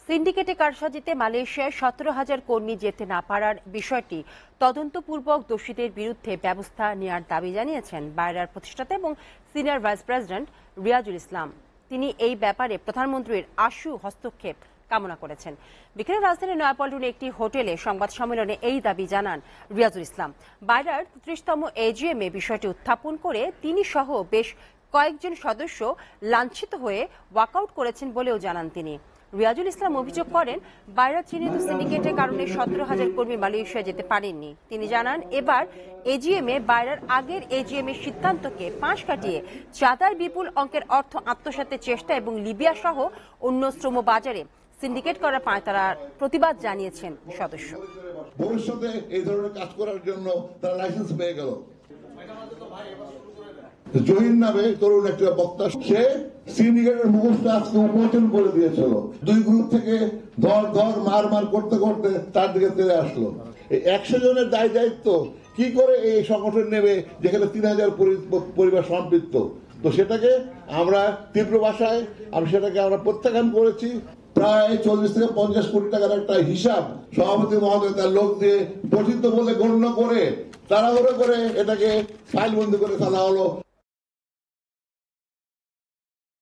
সিন্ডিকেটে কারসাজিতে মালয়েশিয়ায় 17,000 কর্মী যেতে না পারার বিষয়টি তদন্তপূর্বক দোষীদের বিরুদ্ধে ব্যবস্থা নেওয়ার দাবি জানিয়েছেন বায়রার প্রতিষ্ঠাতা এবং সিনিয়র ভাইস প্রেসিডেন্ট রিয়াজুল ইসলাম। তিনি এই ব্যাপারে প্রধানমন্ত্রীর আশু হস্তক্ষেপ কামনা করেছেন। বিকেলে রাজধানীর নয়াপল্টনে একটি হোটেলে সংবাদ সম্মেলনে এই দাবি জানান রিয়াজুল ইসলাম। বায়রার 33তম এজিএম এ বিষয়টি উত্থাপন করে তিনি সহ বেশ কয়েকজন সদস্য লাঞ্ছিত হয়ে ওয়াকআউট করেছেন বলেও জানান তিনি। রিয়াজুল ইসলাম অভিযোগ করেন, বায়রা চিহ্নিত সিন্ডিকেটের কারণে 17,000 কর্মী মালয়েশিয়া যেতে পারেননি। তিনি জানান, এবার এজিএম এ বায়রার আগের এজিএম এর সিদ্ধান্তকে পাশ কাটিয়ে চাঁদার বিপুল অঙ্কের অর্থ আত্মসাতের চেষ্টা এবং লিবিয়া সহ অন্য শ্রম বাজারে সিন্ডিকেট করার পায় তারা প্রতিবাদ জানিয়েছেন সদস্য। ভবিষ্যতে এই ধরনের কাজ করার জন্য তারা লাইসেন্স পেয়ে গেল। জহির নামে তরুণ একটা বক্তা, সে সিন্ডিকেটের মুখোশটা আজকে উন্মোচন করে দিয়েছিল। দুই গ্রুপ থেকে ধর মার করতে করতে তার দিকে তেড়ে আসলো। এই 100 জনের দায়িত্ব কি করে এই সংগঠন নেবে যেখানে 3,000 পরিবার সম্পৃক্ত। তো সেটাকে আমরা তীব্র ভাষায় আমরা প্রত্যাখ্যান করেছি। প্রায় 40 থেকে 50 কোটি টাকার একটা হিসাব সভাপতি মহোদয় তার লোক দিয়ে গঠিত বলে গণ্য করে তাড়াহুড়ো করে এটাকে ফাইলবন্দি করে ফেলা হলো।